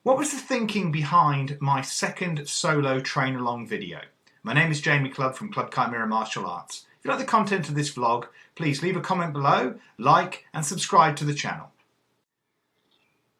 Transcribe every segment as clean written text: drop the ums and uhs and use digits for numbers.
What was the thinking behind my second solo train-along video? My name is Jamie Clubb from Clubb Chimera Martial Arts. If you like the content of this vlog, please leave a comment below, like and subscribe to the channel.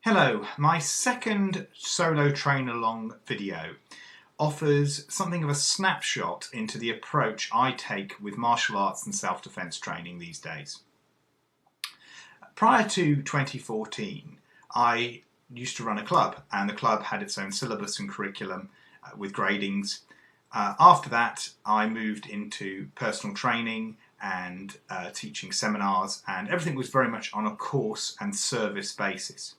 Hello, my second solo train-along video offers something of a snapshot into the approach I take with martial arts and self-defense training these days. Prior to 2014, I used to run a club, and the club had its own syllabus and curriculum with gradings. After that, I moved into personal training and teaching seminars, and everything was very much on a course and service basis.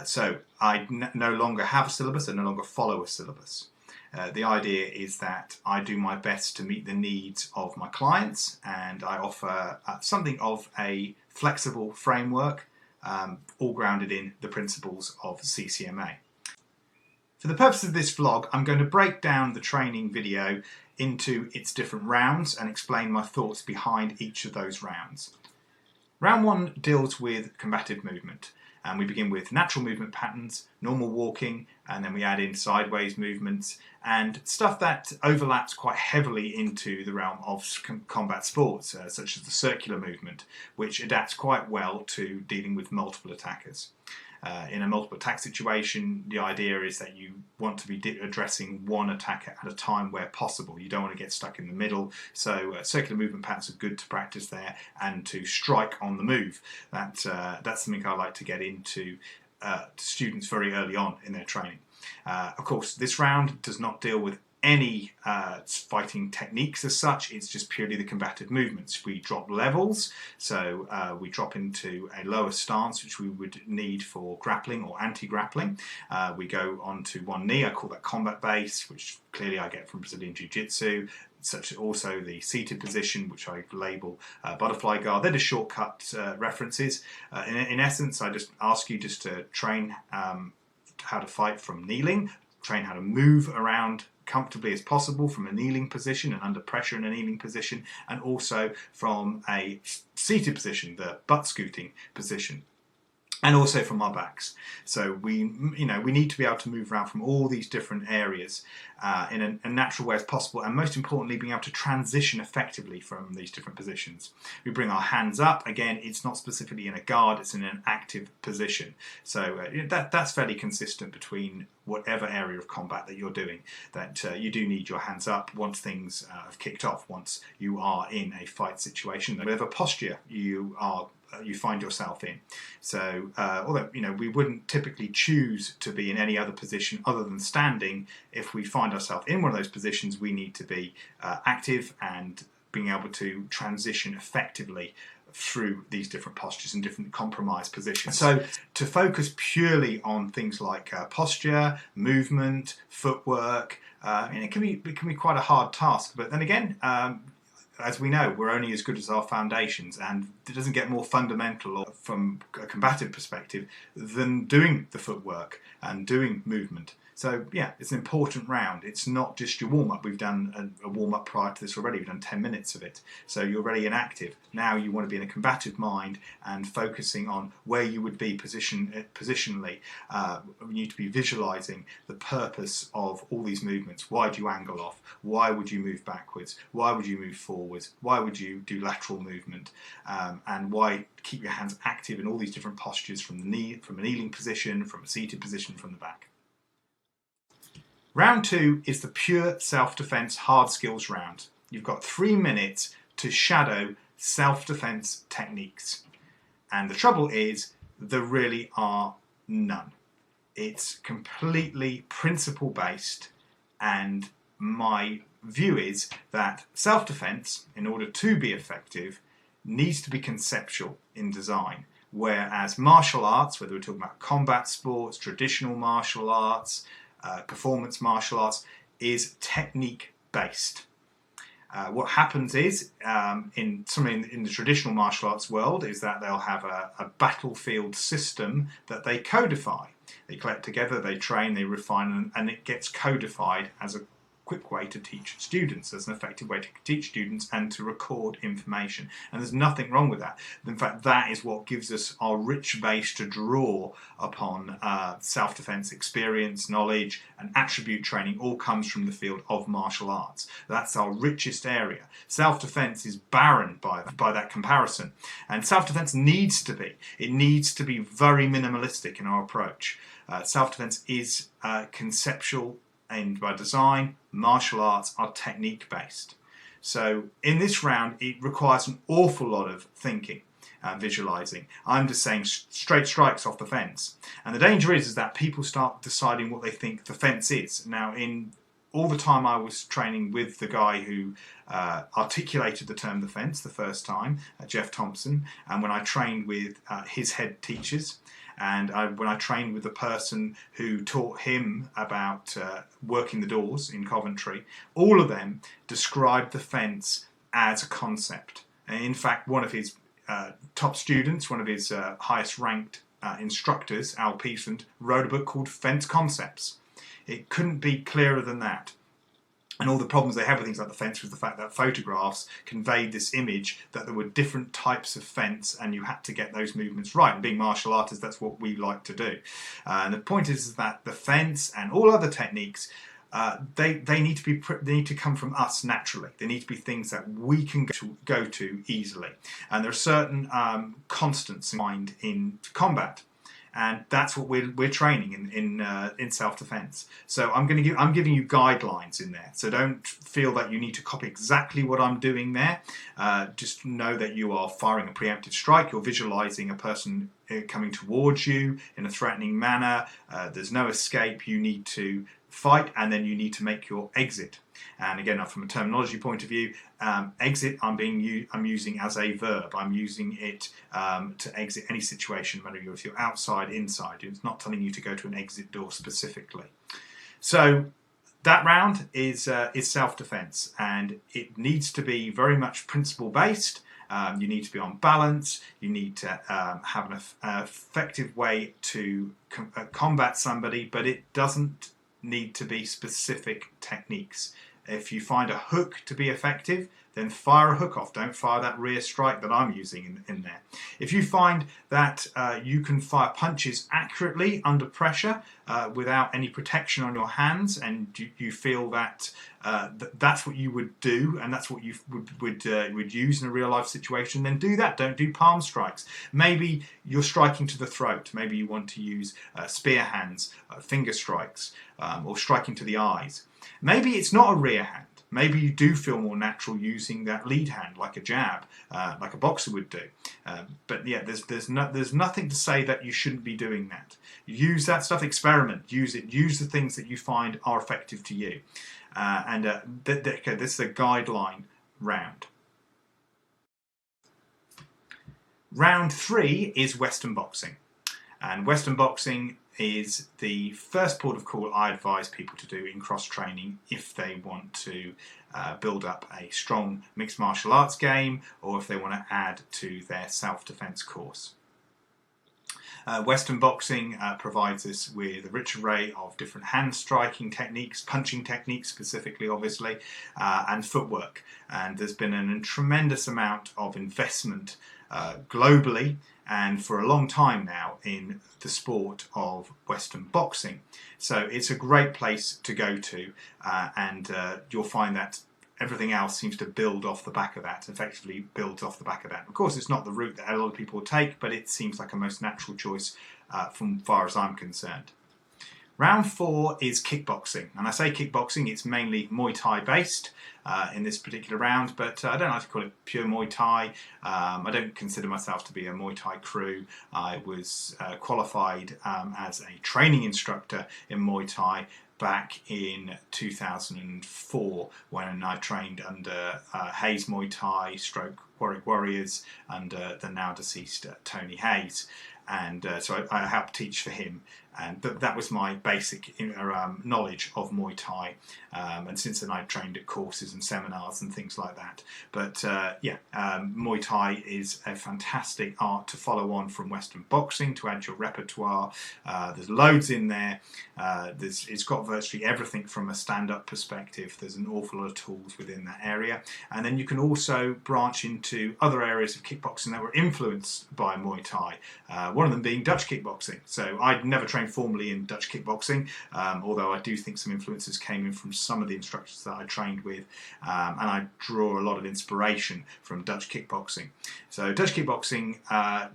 So I no longer have a syllabus, I no longer follow a syllabus. The idea is that I do my best to meet the needs of my clients, and I offer something of a flexible framework, all grounded in the principles of CCMA. For the purpose of this vlog, I'm going to break down the training video into its different rounds and explain my thoughts behind each of those rounds. Round one deals with combative movement, and we begin with natural movement patterns, normal walking, and then we add in sideways movements and stuff that overlaps quite heavily into the realm of combat sports, such as the circular movement, which adapts quite well to dealing with multiple attackers. In a multiple attack situation, the idea is that you want to be addressing one attacker at a time where possible. You don't want to get stuck in the middle, so circular movement patterns are good to practice there and to strike on the move. That's something I like to get into students very early on in their training. Of course, this round does not deal with any fighting techniques as such. It's just purely the combative movements. We drop levels, so we drop into a lower stance which we would need for grappling or anti-grappling. We go onto one knee. I call that combat base, which clearly I get from Brazilian Jiu-Jitsu, such as also the seated position, which I label butterfly guard. They're just shortcut references. In essence, I just ask you just to train how to fight from kneeling, train how to move around comfortably as possible from a kneeling position and under pressure in a kneeling position, and also from a seated position, the butt scooting position, and also from our backs. So we need to be able to move around from all these different areas in a natural way as possible, and most importantly being able to transition effectively from these different positions. We bring our hands up. Again, it's not specifically in a guard, it's in an active position. So that's fairly consistent between whatever area of combat that you're doing, that you do need your hands up once things have kicked off, once you are in a fight situation, whatever posture you find yourself in. So although we wouldn't typically choose to be in any other position other than standing, if we find ourselves in one of those positions, we need to be active and being able to transition effectively through these different postures and different compromised positions. So to focus purely on things like posture, movement, footwork, it can be quite a hard task. But then again, as we know, we're only as good as our foundations, and it doesn't get more fundamental from a combative perspective than doing the footwork and doing movement. So yeah, it's an important round. It's not just your warm-up. We've done a warm-up prior to this already. We've done 10 minutes of it. So you're already inactive. Now you want to be in a combative mind and focusing on where you would be positionally. You need to be visualizing the purpose of all these movements. Why do you angle off? Why would you move backwards? Why would you move forwards? Why would you do lateral movement? And why keep your hands active in all these different postures, from the knee, from a kneeling position, from a seated position, from the back. Round two is the pure self-defense hard skills round. You've got 3 minutes to shadow self-defense techniques. And the trouble is, there really are none. It's completely principle based, and my view is that self-defense, in order to be effective, needs to be conceptual in design. Whereas martial arts, whether we're talking about combat sports, traditional martial arts, performance martial arts, is technique based. What happens is, in the traditional martial arts world, is that they'll have a battlefield system that they codify. They collect together, they train, they refine, and it gets codified as a quick way to teach students. There's an effective way to teach students and to record information. And there's nothing wrong with that. In fact, that is what gives us our rich base to draw upon. Self-defense experience, knowledge, and attribute training all comes from the field of martial arts. That's our richest area. Self-defense is barren by that comparison. And self-defense needs to be. It needs to be very minimalistic in our approach. Self-defense is conceptual and by design. Martial arts are technique-based. So in this round, it requires an awful lot of thinking and visualizing. I'm just saying straight strikes off the fence. And the danger is that people start deciding what they think the fence is. Now, in all the time I was training with the guy who articulated the term the fence the first time, Jeff Thompson, and when I trained with his head teachers, and when I trained with the person who taught him about working the doors in Coventry, all of them described the fence as a concept. And in fact, one of his top students, one of his highest ranked instructors, Al Peasant, wrote a book called Fence Concepts. It couldn't be clearer than that. And all the problems they had with things like the fence was the fact that photographs conveyed this image that there were different types of fence and you had to get those movements right. And being martial artists, that's what we like to do. And the point is that the fence and all other techniques, they need to come from us naturally. They need to be things that we can go to easily. And there are certain constants in mind in combat. And that's what we're training in self-defense. So I'm giving you guidelines in there. So don't feel that you need to copy exactly what I'm doing there. Just know that you are firing a preemptive strike. You're visualizing a person coming towards you in a threatening manner. There's no escape. You need to fight, and then you need to make your exit. And again, from a terminology point of view, exit I'm using as a verb. I'm using it to exit any situation, whether if you're outside, inside. It's not telling you to go to an exit door specifically. So that round is self-defense, and it needs to be very much principle-based. You need to be on balance. You need to have an effective way to combat somebody, but it doesn't need to be specific techniques. If you find a hook to be effective, then fire a hook off. Don't fire that rear strike that I'm using in there. If you find that you can fire punches accurately under pressure without any protection on your hands, and you feel that that's what you would do and that's what you would use in a real life situation, then do that. Don't do palm strikes. Maybe you're striking to the throat. Maybe you want to use spear hands, finger strikes, or striking to the eyes. Maybe it's not a rear hand. Maybe you do feel more natural using that lead hand, like a jab, like a boxer would do. But yeah, there's nothing to say that you shouldn't be doing that. Use that stuff, experiment, use it, use the things that you find are effective to you. Okay, this is a guideline round. Round 3 is Western boxing. And Western boxing is the first port of call I advise people to do in cross-training if they want to build up a strong mixed martial arts game, or if they want to add to their self-defense course. Western boxing provides us with a rich array of different hand striking techniques, punching techniques specifically, obviously, and footwork. And there's been a tremendous amount of investment globally and for a long time now in the sport of Western boxing. So it's a great place to go to, and you'll find that everything else seems to build off the back of that, effectively builds off the back of that. Of course, it's not the route that a lot of people take, but it seems like a most natural choice from far as I'm concerned. Round 4 is kickboxing, and I say kickboxing, it's mainly Muay Thai based in this particular round, but I don't like to call it pure Muay Thai. I don't consider myself to be a Muay Thai crew. I was qualified as a training instructor in Muay Thai back in 2004 when I trained under Hayes Muay Thai / Warwick Warriors under the now deceased Tony Hayes. And so I helped teach for him, And that was my basic knowledge of Muay Thai, and since then I've trained at courses and seminars and things like that. But Muay Thai is a fantastic art to follow on from Western boxing to add your repertoire. There's loads in there. It's got virtually everything from a stand-up perspective. There's an awful lot of tools within that area, and then you can also branch into other areas of kickboxing that were influenced by Muay Thai. One of them being Dutch kickboxing. So I'd never trained formally in Dutch kickboxing, although I do think some influences came in from some of the instructors that I trained with, and I draw a lot of inspiration from Dutch kickboxing. So Dutch kickboxing, I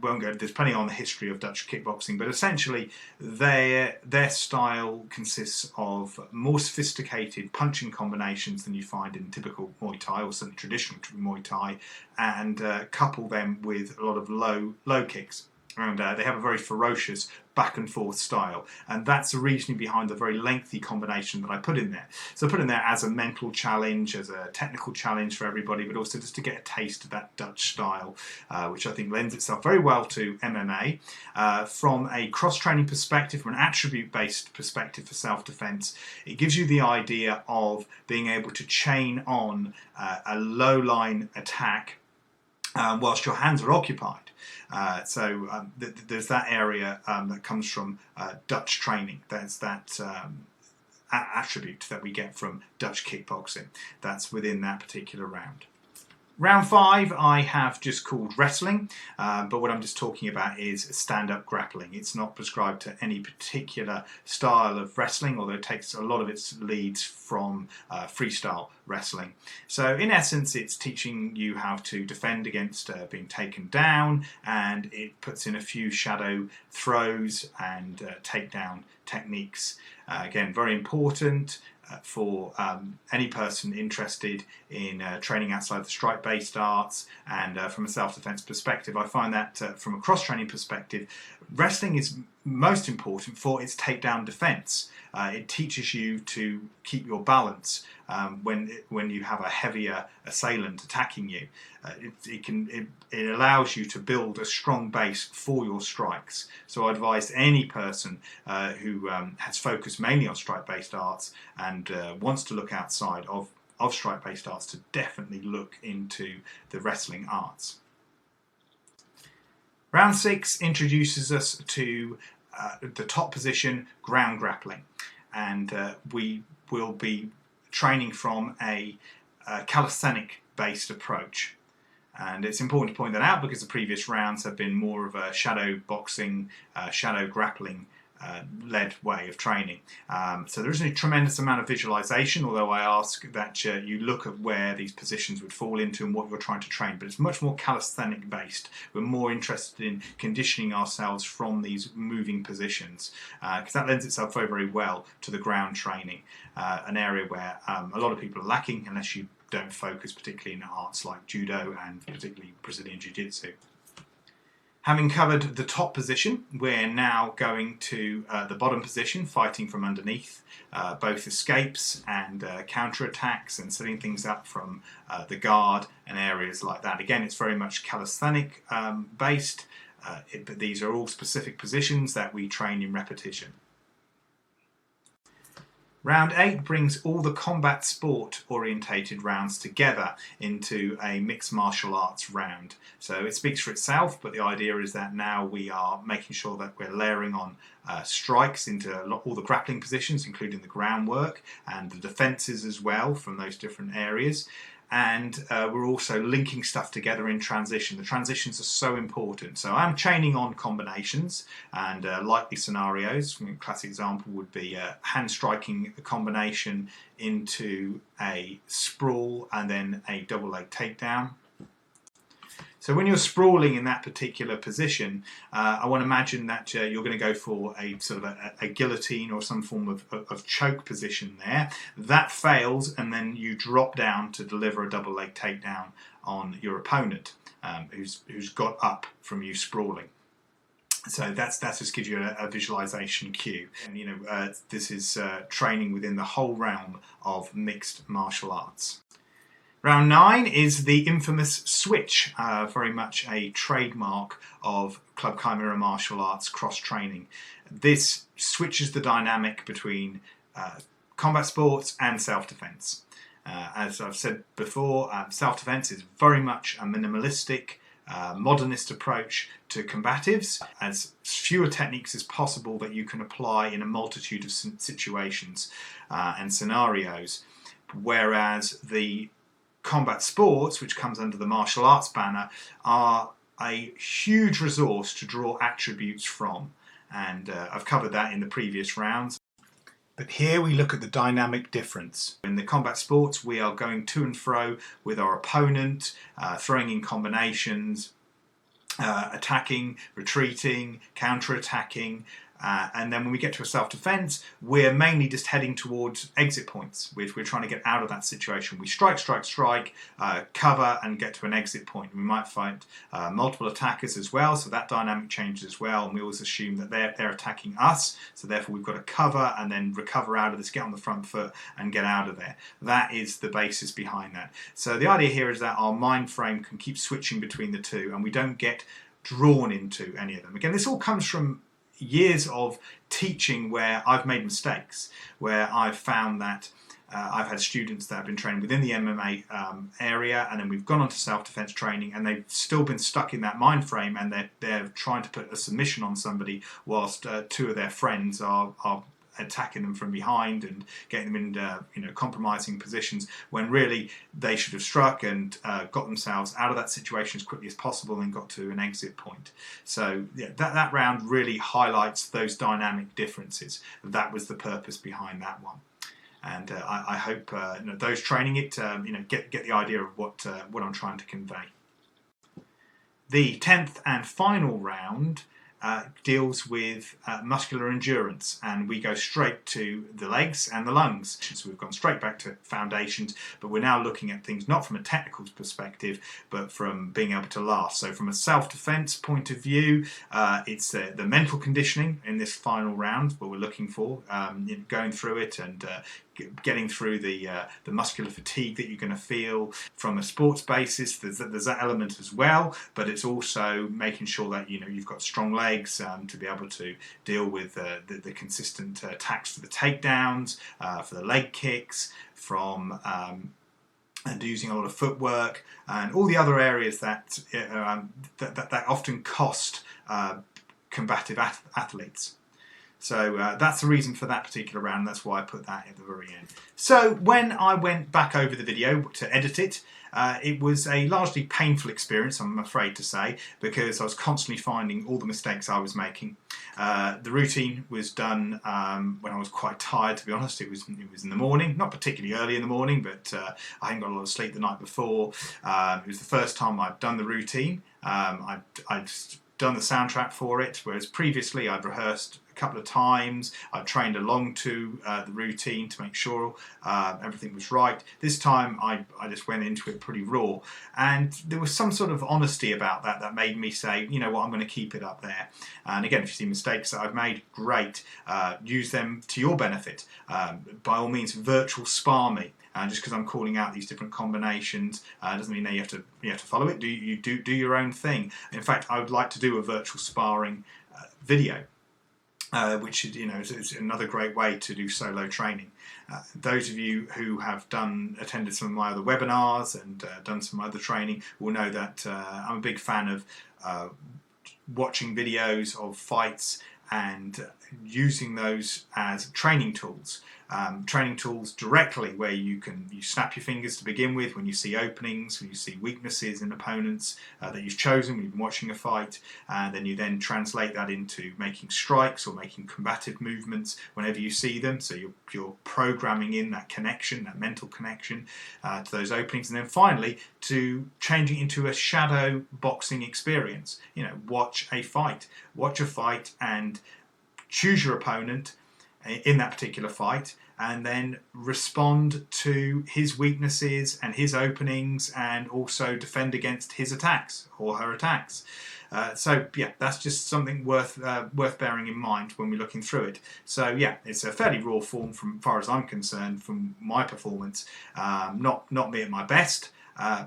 won't go, there's plenty on the history of Dutch kickboxing, but essentially their style consists of more sophisticated punching combinations than you find in typical Muay Thai, or certainly traditional Muay Thai, and couple them with a lot of low kicks. And they have a very ferocious back and forth style, and that's the reasoning behind the very lengthy combination that I put in there. So I put in there as a mental challenge, as a technical challenge for everybody, but also just to get a taste of that Dutch style, which I think lends itself very well to MMA. From a cross-training perspective, from an attribute-based perspective for self-defense, it gives you the idea of being able to chain on a low-line attack whilst your hands are occupied. There's that area that comes from Dutch training. There's that attribute that we get from Dutch kickboxing. That's within that particular round. Round 5 I have just called wrestling, but what I'm just talking about is stand-up grappling. It's not prescribed to any particular style of wrestling, although it takes a lot of its leads from freestyle wrestling. So in essence, it's teaching you how to defend against being taken down, and it puts in a few shadow throws and takedown techniques. Again, very important for any person interested in training outside the strike-based arts, and from a self-defense perspective, I find that from a cross-training perspective, wrestling is most important for its takedown defense. It teaches you to keep your balance when you have a heavier assailant attacking you. It allows you to build a strong base for your strikes. So I advise any person who has focused mainly on strike-based arts and wants to look outside of strike-based arts to definitely look into the wrestling arts. Round 6 introduces us to the top position, ground grappling, and we will be training from a calisthenic-based approach. And it's important to point that out because the previous rounds have been more of a shadow boxing, shadow grappling led way of training. So there isn't a tremendous amount of visualization, although I ask that you look at where these positions would fall into and what you're trying to train, but it's much more calisthenic based. We're more interested in conditioning ourselves from these moving positions, because that lends itself very, very well to the ground training, an area where a lot of people are lacking unless you don't focus particularly in arts like judo and particularly Brazilian Jiu-Jitsu. Having covered the top position, we're now going to the bottom position, fighting from underneath, both escapes and counter-attacks and setting things up from the guard and areas like that. Again, it's very much calisthenic based, but these are all specific positions that we train in repetition. Round 8 brings all the combat sport orientated rounds together into a mixed martial arts round. So it speaks for itself, but the idea is that now we are making sure that we're layering on strikes into all the grappling positions, including the groundwork and the defences as well from those different areas. And we're also linking stuff together in transition. The transitions are so important. So I'm chaining on combinations and likely scenarios. A classic example would be hand striking a combination into a sprawl and then a double leg takedown. So when you're sprawling in that particular position, I want to imagine that you're going to go for a sort of a guillotine or some form of choke position there. That fails, and then you drop down to deliver a double leg takedown on your opponent who's got up from you sprawling. So that just gives you a visualization cue. And this is training within the whole realm of mixed martial arts. Round 9 is the infamous switch, very much a trademark of Clubb Chimera Martial Arts cross-training. This switches the dynamic between combat sports and self-defense. As I've said before, self-defense is very much a minimalistic, modernist approach to combatives, as fewer techniques as possible that you can apply in a multitude of situations and scenarios. Whereas the combat sports, which comes under the martial arts banner, are a huge resource to draw attributes from. And I've covered that in the previous rounds. But here we look at the dynamic difference. In the combat sports, we are going to and fro with our opponent, throwing in combinations, attacking, retreating, counter-attacking, and then when we get to a self-defense, we're mainly just heading towards exit points. We're trying to get out of that situation. We strike, cover, and get to an exit point. We might fight multiple attackers as well, so that dynamic changes as well, and we always assume that they're attacking us, so therefore we've got to cover and then recover out of this, get on the front foot and get out of there. That is the basis behind that. So the idea here is that our mind frame can keep switching between the two, and we don't get drawn into any of them. Again, this all comes from years of teaching where I've made mistakes, where I've found that I've had students that have been training within the MMA area, and then we've gone on to self-defense training, and they've still been stuck in that mind frame, and they're trying to put a submission on somebody whilst two of their friends are attacking them from behind and getting them in compromising positions, when really they should have struck and got themselves out of that situation as quickly as possible and got to an exit point. So yeah, that round really highlights those dynamic differences. That was the purpose behind that one. And I hope those training it get the idea of what I'm trying to convey. The 10th and final round deals with muscular endurance, and we go straight to the legs and the lungs. So we've gone straight back to foundations, but we're now looking at things not from a technical perspective, but from being able to last. So from a self-defense point of view, it's the mental conditioning in this final round what we're looking for, going through it and getting through the muscular fatigue that you're going to feel. From a sports basis, there's that element as well, but it's also making sure that you've got strong legs to be able to deal with the consistent attacks for the takedowns, for the leg kicks, from and using a lot of footwork and all the other areas that often cost combative athletes. So that's the reason for that particular round. That's why I put that at the very end. So when I went back over the video to edit it, it was a largely painful experience, I'm afraid to say, because I was constantly finding all the mistakes I was making. The routine was done when I was quite tired, to be honest. It was in the morning, not particularly early in the morning, but I hadn't got a lot of sleep the night before. It was the first time I'd done the routine. I'd done the soundtrack for it, whereas previously I'd rehearsed a couple of times. I trained along to the routine to make sure everything was right. This time I just went into it pretty raw, and there was some sort of honesty about that made me say, you know what, I'm going to keep it up there. And again, if you see mistakes that I've made, great. Use them to your benefit. By all means, virtual spar me. Just because I'm calling out these different combinations doesn't mean that you have to follow it. Do your own thing. In fact, I would like to do a virtual sparring video, which is another great way to do solo training. Those of you who have attended some of my other webinars and done some other training will know that I'm a big fan of watching videos of fights and using those as training tools. Training tools directly, where you snap your fingers to begin with when you see openings, when you see weaknesses in opponents that you've chosen when you've been watching a fight, and then you then translate that into making strikes or making combative movements whenever you see them. So you're programming in that connection, that mental connection to those openings, and then finally to changing into a shadow boxing experience. Watch a fight and choose your opponent. in that particular fight, and then respond to his weaknesses and his openings, and also defend against his attacks or her attacks. So yeah, that's just something worth bearing in mind when we're looking through it. So yeah, it's a fairly raw form from far as I'm concerned from my performance. Not me at my best.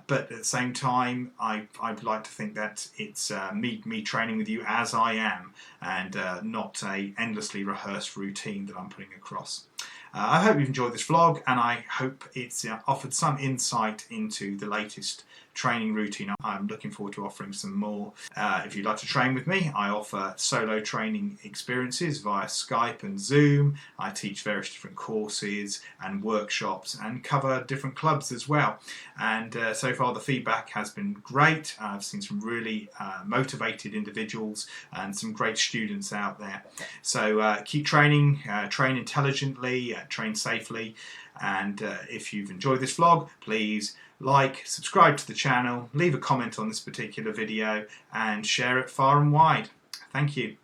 But at the same time, I'd like to think that it's me training with you as I am, and not a endlessly rehearsed routine that I'm putting across. I hope you've enjoyed this vlog, and I hope it's offered some insight into the latest training routine. I'm looking forward to offering some more. If you'd like to train with me, I offer solo training experiences via Skype and Zoom. I teach various different courses and workshops and cover different clubs as well. And so far the feedback has been great. I've seen some really motivated individuals and some great students out there. So keep training, train intelligently, train safely. And if you've enjoyed this vlog, please like, subscribe to the channel, leave a comment on this particular video, and share it far and wide. Thank you.